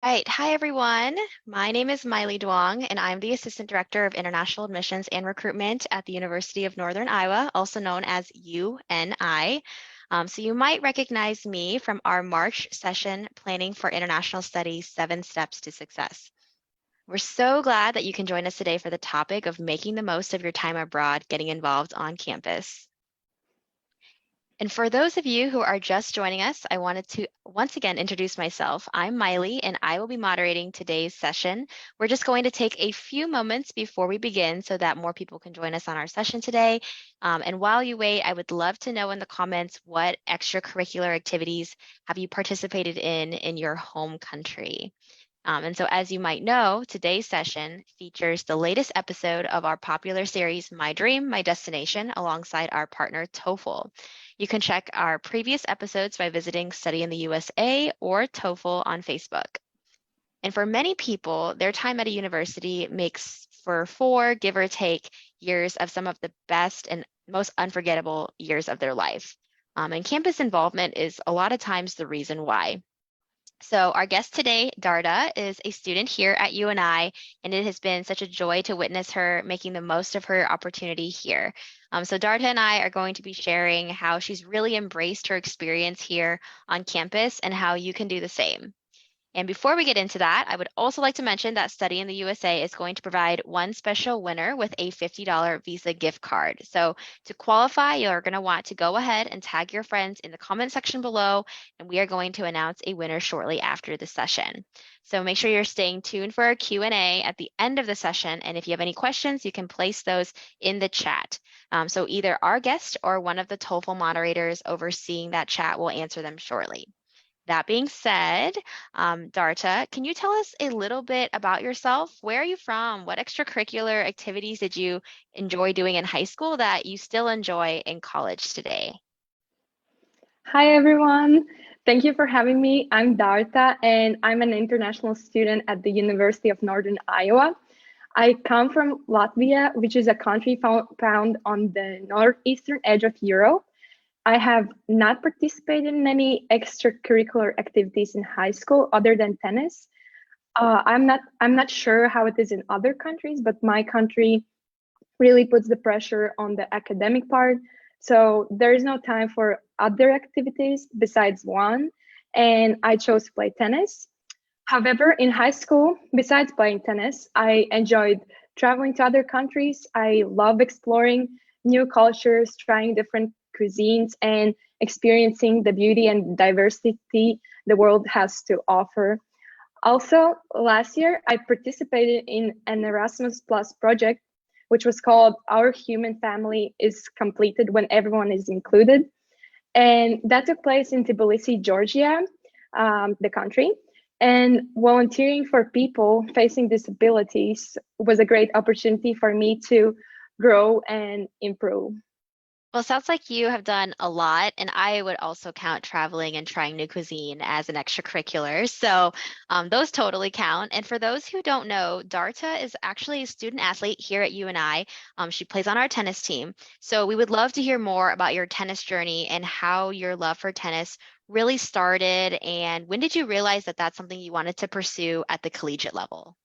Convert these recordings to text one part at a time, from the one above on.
Right. Hi, everyone. My name is Miley Duong, and I'm the Assistant Director of International Admissions and Recruitment at the University of Northern Iowa, also known as UNI. So you might recognize me from our March session, Planning for International Studies, 7 Steps to Success. We're so glad that you can join us today for the topic of making the most of your time abroad, getting involved on campus. And for those of you who are just joining us, I wanted to once again introduce myself. I'm Miley, and I will be moderating today's session. We're just going to take a few moments before we begin so that more people can join us on our session today. And while you wait, I would love to know in the comments what extracurricular activities have you participated in your home country. And so, as you might know, today's session features the latest episode of our popular series, My Dream, My Destination, alongside our partner, TOEFL. You can check our previous episodes by visiting Study in the USA or TOEFL on Facebook. And for many people, their time at a university makes for 4, give or take, years of some of the best and most unforgettable years of their life. And campus involvement is a lot of times the reason why. So our guest today, Darta, is a student here at UNI, and it has been such a joy to witness her making the most of her opportunity here. So Darta and I are going to be sharing how she's really embraced her experience here on campus and how you can do the same. And before we get into that, I would also like to mention that Study in the USA is going to provide one special winner with a $50 Visa gift card. So to qualify, you're going to want to go ahead and tag your friends in the comment section below, and we are going to announce a winner shortly after the session. So make sure you're staying tuned for our Q&A at the end of the session, and if you have any questions, you can place those in the chat. So either our guest or one of the TOEFL moderators overseeing that chat will answer them shortly. That being said, Darta, can you tell us a little bit about yourself? Where are you from? What extracurricular activities did you enjoy doing in high school that you still enjoy in college today? Hi, everyone. Thank you for having me. I'm Darta, and I'm an international student at the University of Northern Iowa. I come from Latvia, which is a country found on the northeastern edge of Europe. I have not participated in any extracurricular activities in high school other than tennis. I'm not sure how it is in other countries, but my country really puts the pressure on the academic part. So there is no time for other activities besides one. And I chose to play tennis. However, in high school, besides playing tennis, I enjoyed traveling to other countries. I love exploring new cultures, trying different cuisines, and experiencing the beauty and diversity the world has to offer. Also, last year, I participated in an Erasmus Plus project, which was called Our Human Family is Completed When Everyone is Included. And that took place in Tbilisi, Georgia, the country. And volunteering for people facing disabilities was a great opportunity for me to grow and improve. Well, it sounds like you have done a lot, and I would also count traveling and trying new cuisine as an extracurricular. So those totally count. And for those who don't know, Darta is actually a student athlete here at UNI. She plays on our tennis team. So we would love to hear more about your tennis journey and how your love for tennis really started. And when did you realize that that's something you wanted to pursue at the collegiate level?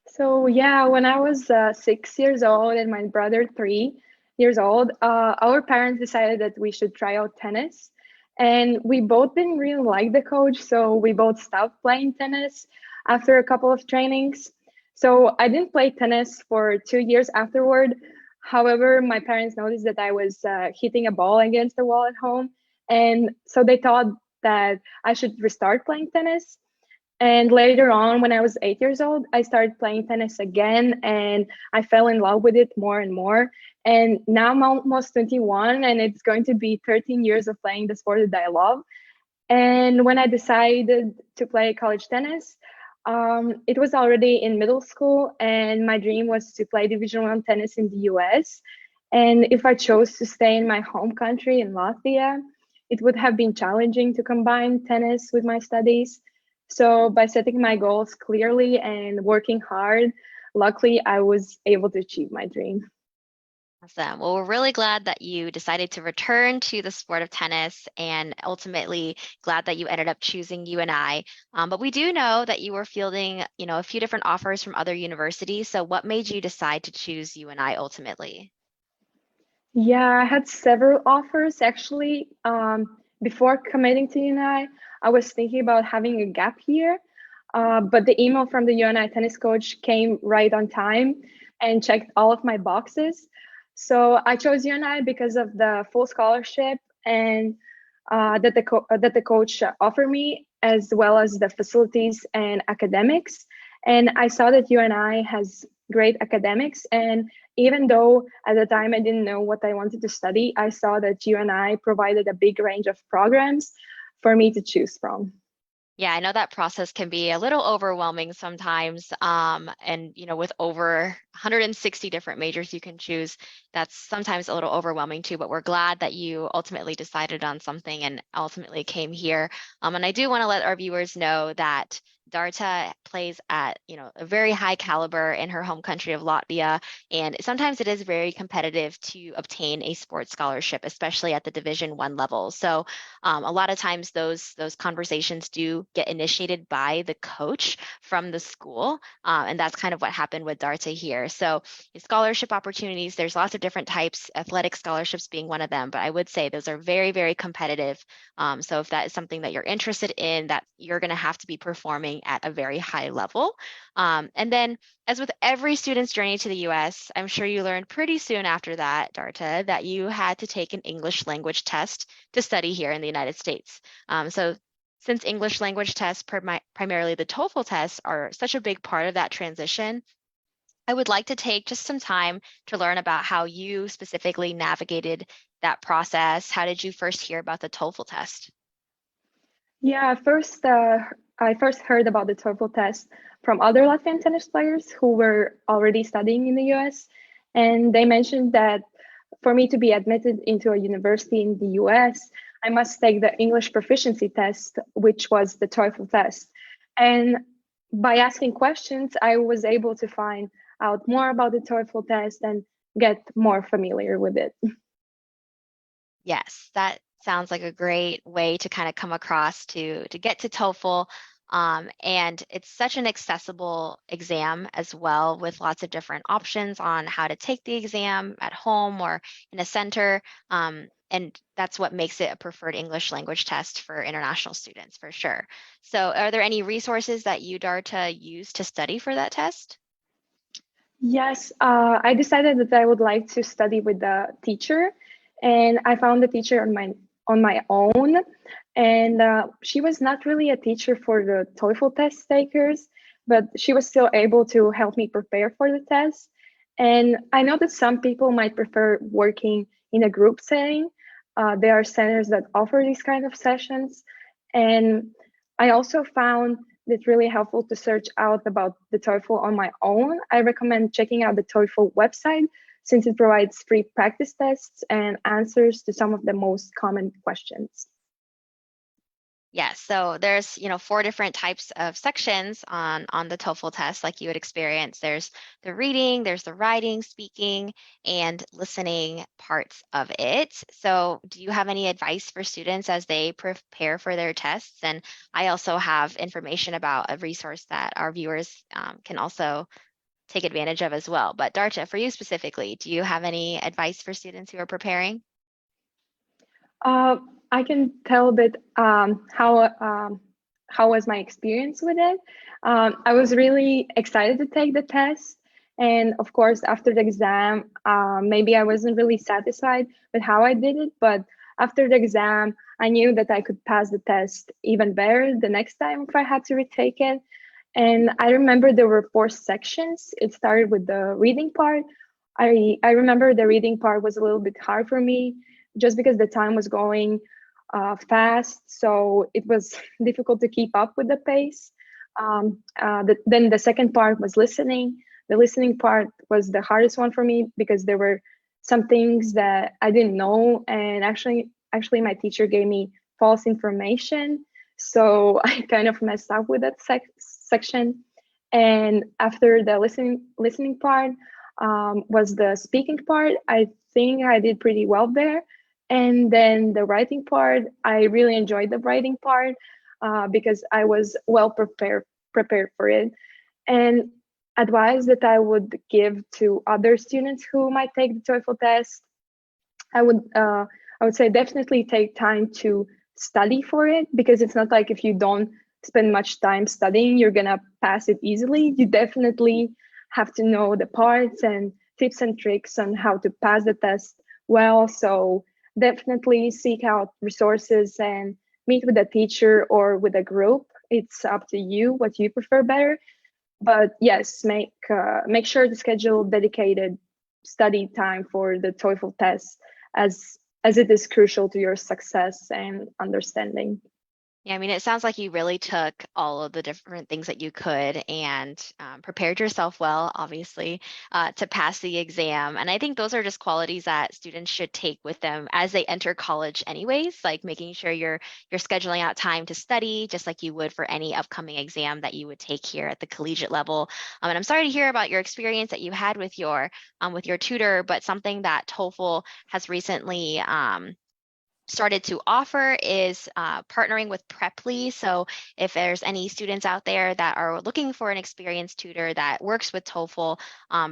So, yeah, when I was 6 years old and my brother 3 years old, our parents decided that we should try out tennis. And we both didn't really like the coach, so we both stopped playing tennis after a couple of trainings. So I didn't play tennis for 2 years afterward. However, my parents noticed that I was hitting a ball against the wall at home. And so they thought that I should restart playing tennis. And later on, when I was 8 years old, I started playing tennis again and I fell in love with it more and more. And now I'm almost 21 and it's going to be 13 years of playing the sport that I love. And when I decided to play college tennis, it was already in middle school and my dream was to play Division 1 tennis in the US. And if I chose to stay in my home country in Latvia, it would have been challenging to combine tennis with my studies. So by setting my goals clearly and working hard, luckily I was able to achieve my dream. Awesome. Well, we're really glad that you decided to return to the sport of tennis and ultimately glad that you ended up choosing UNI. But we do know that you were fielding, a few different offers from other universities. So what made you decide to choose UNI ultimately? Yeah, I had several offers actually. Before committing to UNI, I was thinking about having a gap year, but the email from the UNI tennis coach came right on time and checked all of my boxes. So I chose UNI because of the full scholarship and that the coach offered me, as well as the facilities and academics. And I saw that UNI has great academics, and even though at the time I didn't know what I wanted to study, I saw that UNI provided a big range of programs for me to choose from. Yeah, I know that process can be a little overwhelming sometimes. And with over 160 different majors you can choose, that's sometimes a little overwhelming too. But we're glad that you ultimately decided on something and ultimately came here. And I do want to let our viewers know that Darta plays at, a very high caliber in her home country of Latvia, and sometimes it is very competitive to obtain a sports scholarship, especially at the Division 1 level. So a lot of times those conversations do get initiated by the coach from the school, and that's kind of what happened with Darta here. So scholarship opportunities, there's lots of different types, athletic scholarships being one of them, but I would say those are very, very competitive. So if that is something that you're interested in, that you're going to have to be performing at a very high level. And then as with every student's journey to the US, I'm sure you learned pretty soon after that, Darta, that you had to take an English language test to study here in the United States. So since English language tests, primarily the TOEFL tests, are such a big part of that transition, I would like to take just some time to learn about how you specifically navigated that process. How did you first hear about the TOEFL test? Yeah, I first heard about the TOEFL test from other Latvian tennis players who were already studying in the US. And they mentioned that for me to be admitted into a university in the US, I must take the English proficiency test, which was the TOEFL test. And by asking questions, I was able to find out more about the TOEFL test and get more familiar with it. Yes, that sounds like a great way to kind of come across to get to TOEFL. And it's such an accessible exam as well, with lots of different options on how to take the exam at home or in a center. And that's what makes it a preferred English language test for international students for sure. So, are there any resources that you, Darta, use to study for that test? Yes, I decided that I would like to study with the teacher, and I found the teacher on my own. And she was not really a teacher for the TOEFL test takers, but she was still able to help me prepare for the test. And I know that some people might prefer working in a group setting. There are centers that offer these kind of sessions, and I also found it's really helpful to search out about the TOEFL on my own. I recommend checking out the TOEFL website since it provides free practice tests and answers to some of the most common questions. Yes, so there's, four different types of sections on the TOEFL test, like you would experience. There's the reading, there's the writing, speaking, and listening parts of it. So, do you have any advice for students as they prepare for their tests? And I also have information about a resource that our viewers can also take advantage of as well. But Darcha, for you specifically, do you have any advice for students who are preparing? Uh, I can tell a bit how was my experience with it. I was really excited to take the test, and of course, after the exam, maybe I wasn't really satisfied with how I did it. But after the exam, I knew that I could pass the test even better the next time if I had to retake it. And I remember there were four sections. It started with the reading part. I remember the reading part was a little bit hard for me just because the time was going fast. So it was difficult to keep up with the pace. Then the second part was listening. The listening part was the hardest one for me because there were some things that I didn't know, and actually, my teacher gave me false information, so I kind of messed up with that section. And after the listening part, was the speaking part. I think I did pretty well there. And then the writing part, I really enjoyed the writing part because I was well prepared for it. And advice that I would give to other students who might take the TOEFL test, I would uh, I would say definitely take time to study for it, because it's not like if you don't spend much time studying, you're gonna pass it easily. You definitely have to know the parts and tips and tricks on how to pass the test well. So definitely seek out resources and meet with a teacher or with a group. It's up to you what you prefer better. But yes, make sure to schedule dedicated study time for the TOEFL test, as it is crucial to your success and understanding. Yeah, I mean, it sounds like you really took all of the different things that you could and prepared yourself well, obviously, to pass the exam. And I think those are just qualities that students should take with them as they enter college, anyways, like making sure you're scheduling out time to study, just like you would for any upcoming exam that you would take here at the collegiate level. And I'm sorry to hear about your experience that you had with your tutor, but something that TOEFL has recently started to offer is partnering with Preply. So if there's any students out there that are looking for an experienced tutor that works with TOEFL,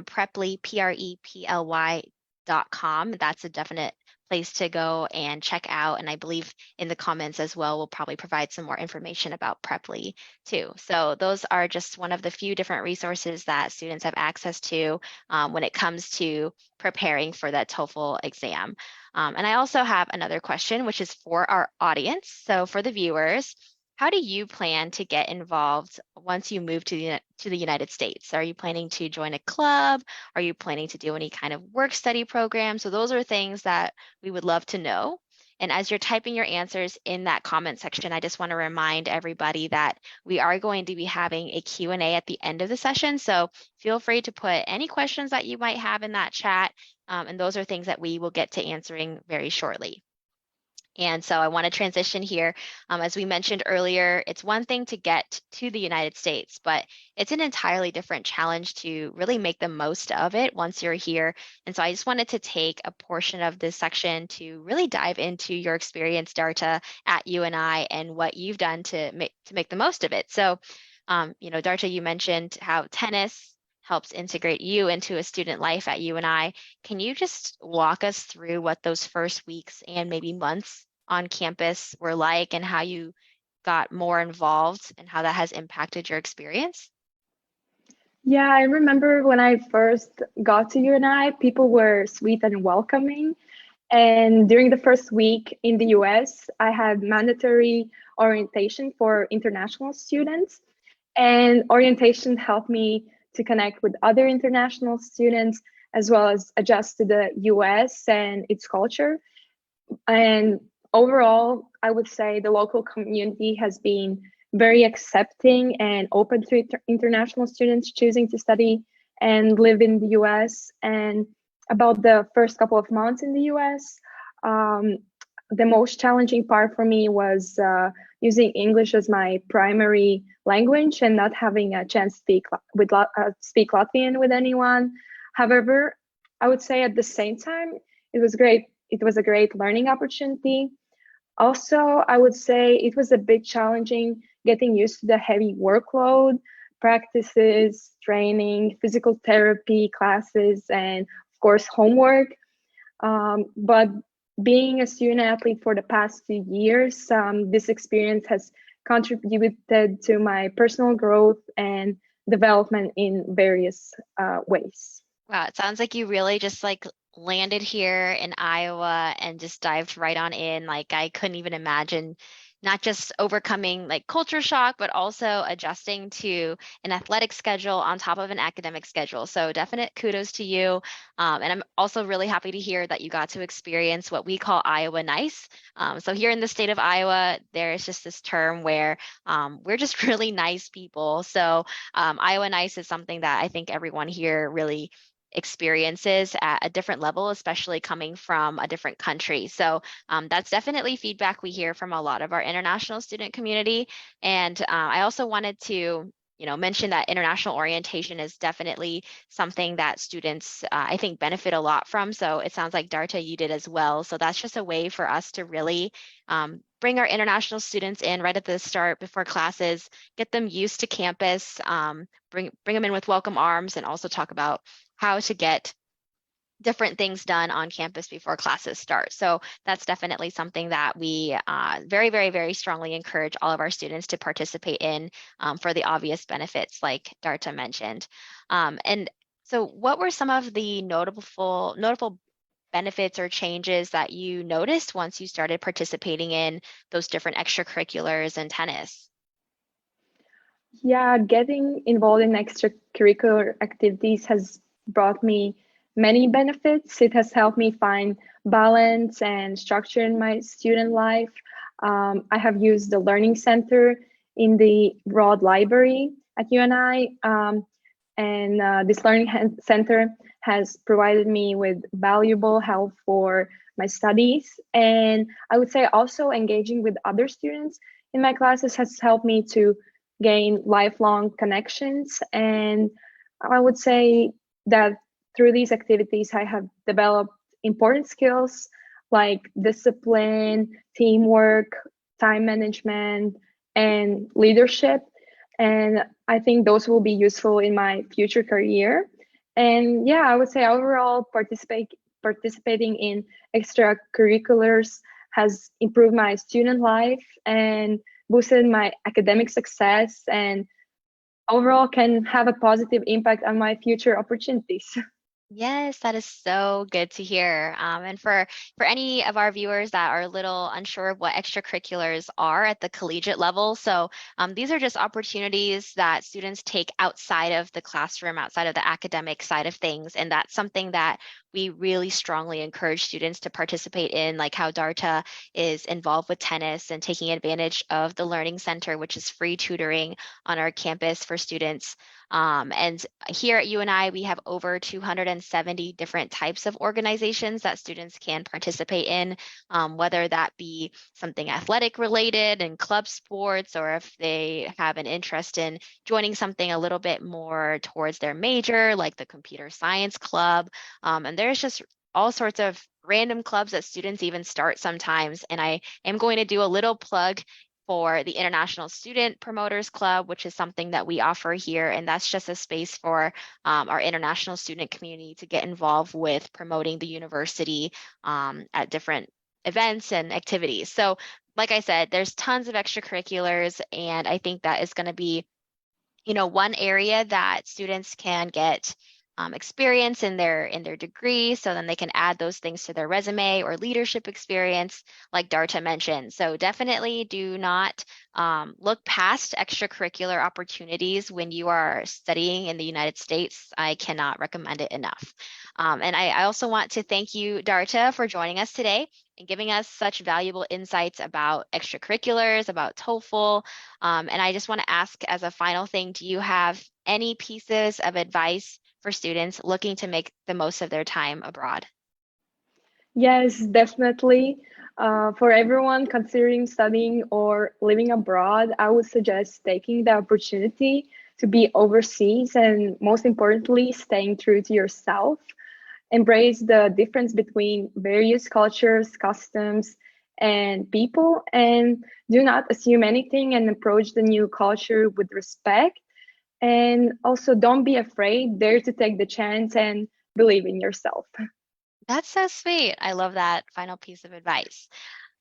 Preply, Preply.com, that's a definite place to go and check out. And I believe in the comments as well, we'll probably provide some more information about Preply too. So those are just one of the few different resources that students have access to when it comes to preparing for that TOEFL exam. And I also have another question, which is for our audience. So for the viewers, how do you plan to get involved once you move to the United States? Are you planning to join a club? Are you planning to do any kind of work study program? So those are things that we would love to know. And as you're typing your answers in that comment section, I just want to remind everybody that we are going to be having a Q&A at the end of the session. So feel free to put any questions that you might have in that chat. And those are things that we will get to answering very shortly. And so I want to transition here. As we mentioned earlier, it's one thing to get to the United States, but it's an entirely different challenge to really make the most of it once you're here. And so I just wanted to take a portion of this section to really dive into your experience, Darta, at UNI and what you've done to make the most of it. So, Darta, you mentioned how tennis helps integrate you into a student life at UNI. Can you just walk us through what those first weeks and maybe months on campus were like and how you got more involved and how that has impacted your experience? Yeah, I remember when I first got to UNI, people were sweet and welcoming. And during the first week in the US, I had mandatory orientation for international students. And orientation helped me to connect with other international students, as well as adjust to the US and its culture. And overall, I would say the local community has been very accepting and open to international students choosing to study and live in the US. And about the first couple of months in the US, um, the most challenging part for me was using English as my primary language and not having a chance to speak Latvian with anyone. However, I would say at the same time, it was great. It was a great learning opportunity. Also, I would say it was a bit challenging getting used to the heavy workload, practices, training, physical therapy classes, and of course, homework. But being a student athlete for the past 2 years, this experience has contributed to my personal growth and development in various ways. Wow, it sounds like you really just like landed here in Iowa and just dived right on in. Like I couldn't even imagine not just overcoming like culture shock, but also adjusting to an athletic schedule on top of an academic schedule. So definite kudos to you. And I'm also really happy to hear that you got to experience what we call Iowa nice. So here in the state of Iowa, there's just this term where we're just really nice people. So Iowa nice is something that I think everyone here really experiences at a different level, especially coming from a different country. So that's definitely feedback we hear from a lot of our international student community. And I also wanted to mentioned that international orientation is definitely something that students, I think, benefit a lot from. So it sounds like Darta, you did as well. So that's just a way for us to really bring our international students in right at the start before classes, get them used to campus, bring them in with welcome arms, and also talk about how to get different things done on campus before classes start. So that's definitely something that we very, very, very strongly encourage all of our students to participate in for the obvious benefits like Darta mentioned. And so what were some of the notable benefits or changes that you noticed once you started participating in those different extracurriculars and tennis? Yeah, getting involved in extracurricular activities has brought me many benefits. It has helped me find balance and structure in my student life. I have used the Learning Center in the Broad Library at UNI, and this Center has provided me with valuable help for my studies. And I would say also engaging with other students in my classes has helped me to gain lifelong connections. And I would say that through these activities, I have developed important skills like discipline, teamwork, time management, and leadership. And I think those will be useful in my future career. And yeah, I would say overall participating in extracurriculars has improved my student life and boosted my academic success, and overall can have a positive impact on my future opportunities. Yes, that is so good to hear. And for any of our viewers that are a little unsure of what extracurriculars are at the collegiate level, so these are just opportunities that students take outside of the classroom, outside of the academic side of things, and that's something that we really strongly encourage students to participate in, like how Darta is involved with tennis and taking advantage of the Learning Center, which is free tutoring on our campus for students. And here at UNI, we have over 270 different types of organizations that students can participate in, whether that be something athletic related and club sports, or if they have an interest in joining something a little bit more towards their major, like the computer science club. And there's just all sorts of random clubs that students even start sometimes. And I am going to do a little plug for the International Student Promoters Club, which is something that we offer here. And that's just a space for our international student community to get involved with promoting the university at different events and activities. So, like I said, there's tons of extracurriculars, and I think that is going to be one area that students can get experience in their degree, so then they can add those things to their resume or leadership experience, like Darta mentioned. So definitely do not look past extracurricular opportunities when you are studying in the United States. I cannot recommend it enough. And I also want to thank you, Darta, for joining us today and giving us such valuable insights about extracurriculars, about TOEFL. And I just want to ask as a final thing, do you have any pieces of advice for students looking to make the most of their time abroad? Yes, definitely. For everyone considering studying or living abroad, I would suggest taking the opportunity to be overseas and, most importantly, staying true to yourself. Embrace the difference between various cultures, customs, and people, and do not assume anything and approach the new culture with respect. And also, don't be afraid, dare to take the chance and believe in yourself. That's so sweet. I love that final piece of advice.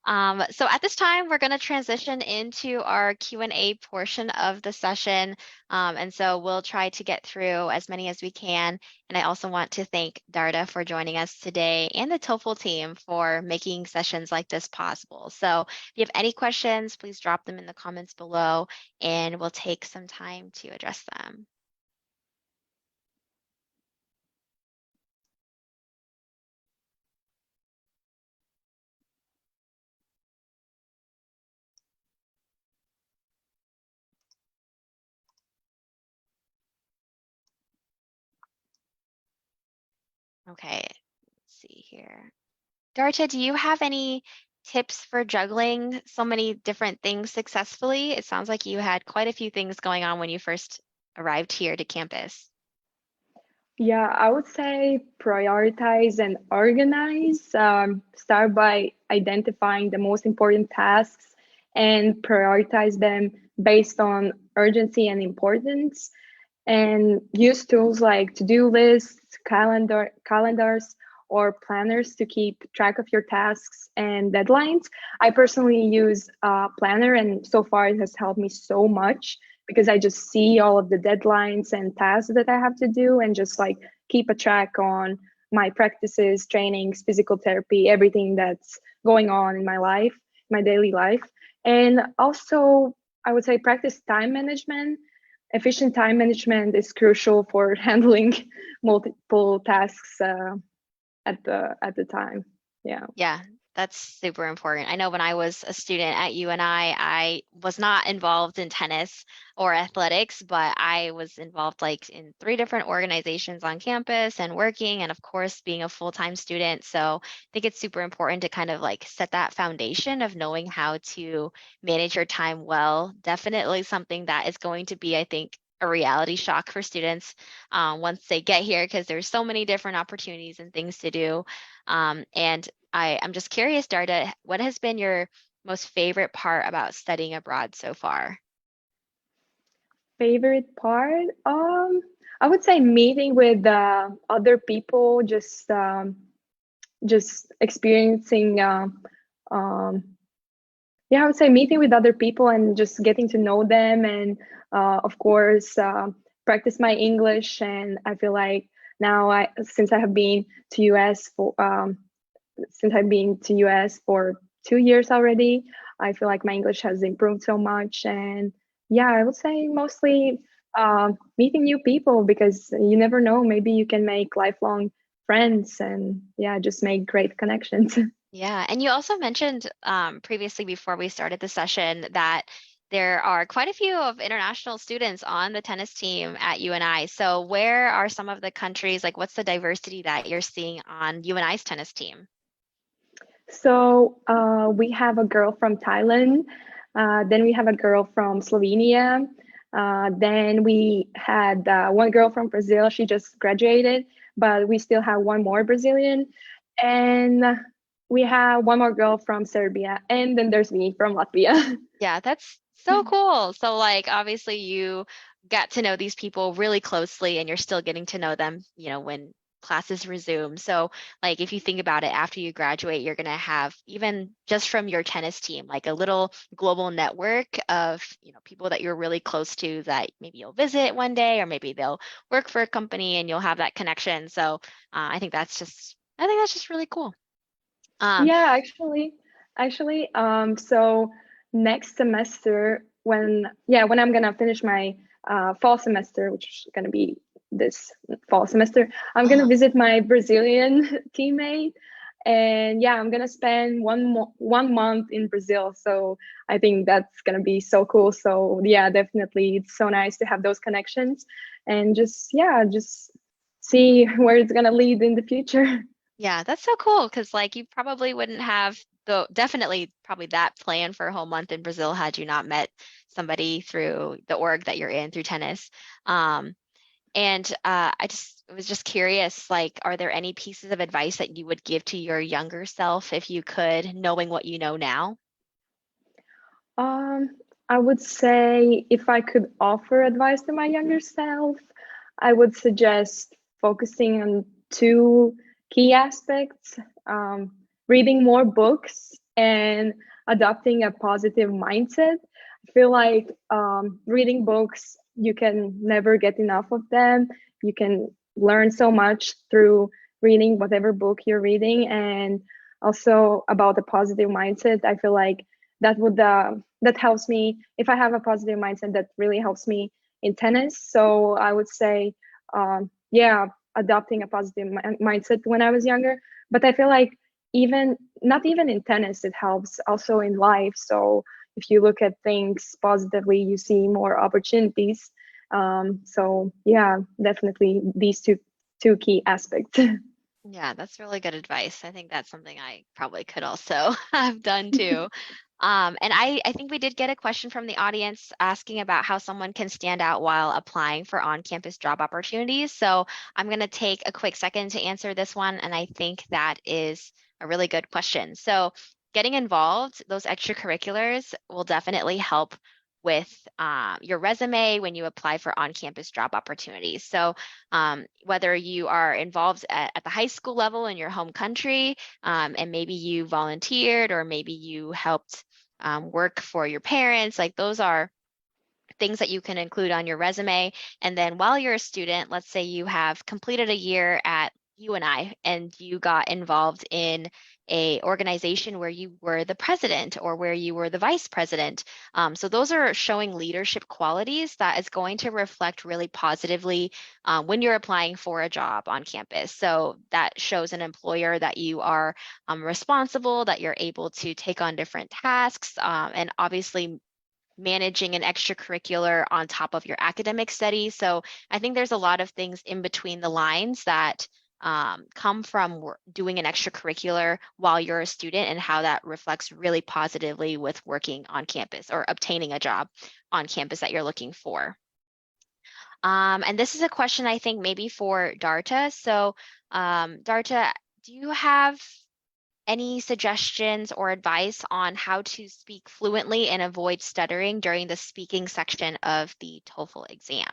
So at this time, we're going to transition into our Q&A portion of the session. And so we'll try to get through as many as we can. And I also want to thank Darta for joining us today and the TOEFL team for making sessions like this possible. So if you have any questions, please drop them in the comments below and we'll take some time to address them. Okay, let's see here. Darta, do you have any tips for juggling so many different things successfully? It sounds like you had quite a few things going on when you first arrived here to campus? Yeah, I would say prioritize and organize. Start by identifying the most important tasks and prioritize them based on urgency and importance. And use tools like to-do lists, calendars, or planners to keep track of your tasks and deadlines. I personally use a planner, and so far it has helped me so much because I just see all of the deadlines and tasks that I have to do and just like keep a track on my practices, trainings, physical therapy, everything that's going on in my life, my daily life. And also, I would say practice time management. Efficient time management is crucial for handling multiple tasks at the time. Yeah. Yeah, that's super important. I know when I was a student at UNI, I was not involved in tennis or athletics, but I was involved like in three different organizations on campus and working, and of course being a full-time student. So I think it's super important to kind of like set that foundation of knowing how to manage your time well. Definitely something that is going to be, I think, a reality shock for students once they get here because there's so many different opportunities and things to do. And I'm just curious, Darta, what has been your most favorite part about studying abroad so far? Favorite part? I would say meeting with other people, just experiencing. Um, yeah, I would say meeting with other people and just getting to know them, and of course, practice my English. And I feel like now, since I have been to US for since I've been to US for 2 years already, I feel like my English has improved so much. And yeah, I would say mostly meeting new people because you never know, maybe you can make lifelong friends and yeah, just make great connections. Yeah, and you also mentioned previously before we started the session that there are quite a few of international students on the tennis team at UNI. So where are some of the countries, like what's the diversity that you're seeing on UNI's tennis team? So we have a girl from Thailand, then we have a girl from Slovenia, then we had one girl from Brazil. She just graduated, but we still have one more Brazilian, and we have one more girl from Serbia, and then there's me from Latvia. Yeah, that's so cool. So like obviously you got to know these people really closely and you're still getting to know them, when classes resume. So like if you think about it after you graduate, you're going to have even just from your tennis team, like a little global network of, people that you're really close to that maybe you'll visit one day or maybe they'll work for a company and you'll have that connection. So I think that's just really cool. Um, Yeah, so next semester when I'm gonna finish my fall semester, which is gonna be this fall semester, I'm gonna visit my Brazilian teammate, and yeah, I'm gonna spend 1 month in Brazil. So I think that's gonna be so cool. So yeah, definitely, it's so nice to have those connections, and just see where it's gonna lead in the future. Yeah, that's so cool because like you probably wouldn't have definitely probably that plan for a whole month in Brazil had you not met somebody through the org that you're in through tennis. Um, and I just was just curious, like, are there any pieces of advice that you would give to your younger self if you could, knowing what you know now? Um, I would say if I could offer advice to my younger self, I would suggest focusing on two key aspects, reading more books and adopting a positive mindset. I feel like reading books, you can never get enough of them. You can learn so much through reading whatever book you're reading. And also about a positive mindset, I feel like that helps me. If I have a positive mindset, that really helps me in tennis. So I would say yeah, adopting a positive mindset when I was younger. But I feel like even not even in tennis, it helps also in life. So if you look at things positively, you see more opportunities. So yeah, definitely these two key aspects. Yeah, that's really good advice. I think that's something I probably could also have done too. And I think we did get a question from the audience asking about how someone can stand out while applying for on-campus job opportunities. So I'm going to take a quick second to answer this one, and I think that is a really good question. So getting involved, those extracurriculars will definitely help with your resume when you apply for on-campus job opportunities. So whether you are involved at the high school level in your home country, and maybe you volunteered or maybe you helped work for your parents. Like those are things that you can include on your resume. And then while you're a student, let's say you have completed a year at UNI and you got involved in a organization where you were the president or where you were the vice president. So those are showing leadership qualities that is going to reflect really positively when you're applying for a job on campus. So that shows an employer that you are responsible, that you're able to take on different tasks, and obviously managing an extracurricular on top of your academic studies. So I think there's a lot of things in between the lines that come from doing an extracurricular while you're a student and how that reflects really positively with working on campus or obtaining a job on campus that you're looking for. And this is a question I think maybe for Darta. So Darta, do you have any suggestions or advice on how to speak fluently and avoid stuttering during the speaking section of the TOEFL exam?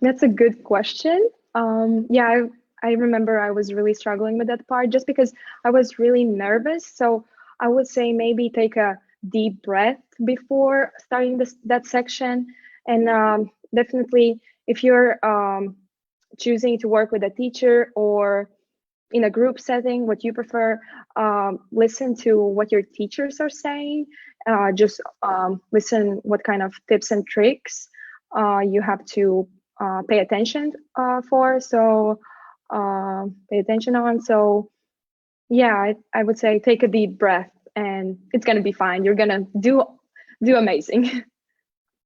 That's a good question. Yeah, I remember I was really struggling with that part just because I was really nervous. So I would say maybe take a deep breath before starting that section. And definitely, if you're choosing to work with a teacher or in a group setting, what you prefer, listen to what your teachers are saying. Just listen what kind of tips and tricks you have to pay attention for. So pay attention on. So yeah, I would say take a deep breath, and it's gonna be fine. You're gonna do amazing.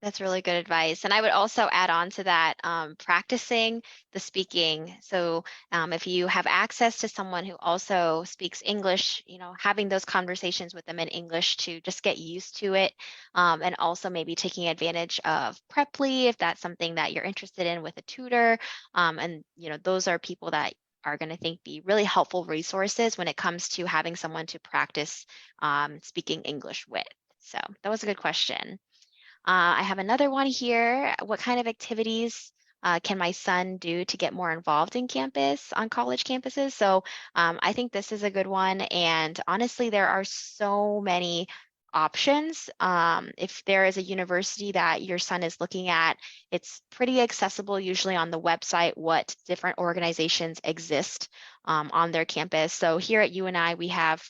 That's really good advice. And I would also add on to that, practicing the speaking. So if you have access to someone who also speaks English, having those conversations with them in English to just get used to it. And also maybe taking advantage of Preply if that's something that you're interested in with a tutor. And those are people that are going to think be really helpful resources when it comes to having someone to practice speaking English with. So that was a good question. I have another one here. What kind of activities can my son do to get more involved in campus, on college campuses? So I think this is a good one. And honestly, there are so many options. If there is a university that your son is looking at, it's pretty accessible usually on the website what different organizations exist on their campus. So here at UNI, we have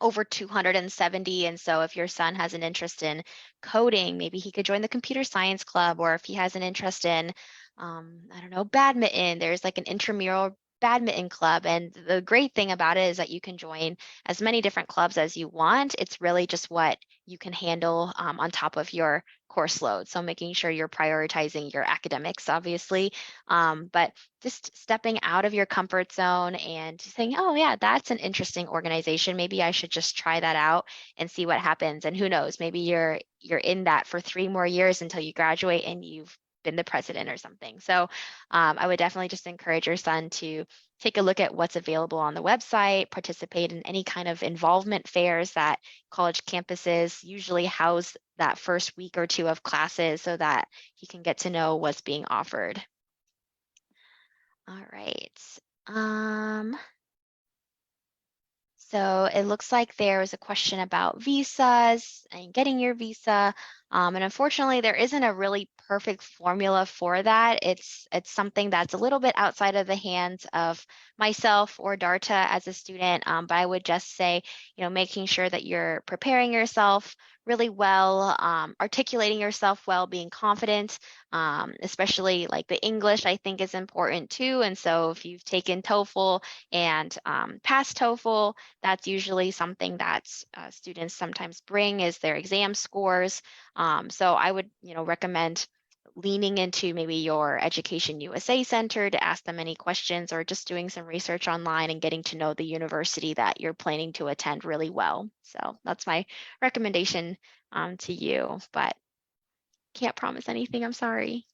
over 270. And so if your son has an interest in coding, maybe he could join the computer science club, or if he has an interest in, I don't know, badminton, there's like an intramural badminton club. And the great thing about it is that you can join as many different clubs as you want. It's really just what you can handle on top of your course load. So making sure you're prioritizing your academics, obviously. But just stepping out of your comfort zone and saying, oh, yeah, that's an interesting organization. Maybe I should just try that out and see what happens. And who knows, maybe you're in that for 3 more years until you graduate and you've been the president or something. So I would definitely just encourage your son to take a look at what's available on the website, participate in any kind of involvement fairs that college campuses usually house that first week or two of classes so that he can get to know what's being offered. All right. Um, so it looks like there was a question about visas and getting your visa. And unfortunately, there isn't a really perfect formula for that. It's something that's a little bit outside of the hands of myself or Darta as a student. But I would just say, making sure that you're preparing yourself really well, articulating yourself well, being confident, especially like the English, I think is important too. And so if you've taken TOEFL and passed TOEFL, that's usually something that students sometimes bring is their exam scores. So I would, recommend leaning into maybe your Education USA Center to ask them any questions, or just doing some research online and getting to know the university that you're planning to attend really well. So that's my recommendation to you, but can't promise anything. I'm sorry.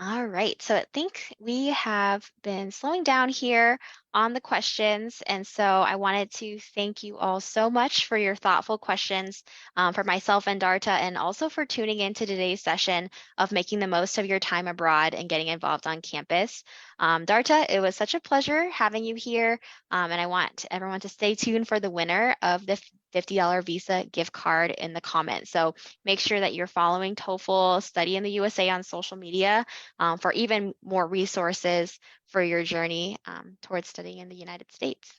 All right, so I think we have been slowing down here on the questions. And so I wanted to thank you all so much for your thoughtful questions for myself and Darta, and also for tuning into today's session of making the most of your time abroad and getting involved on campus. Darta, it was such a pleasure having you here. And I want everyone to stay tuned for the winner of the $50 Visa gift card in the comments. So make sure that you're following TOEFL Study in the USA on social media for even more resources for your journey towards studying in the United States.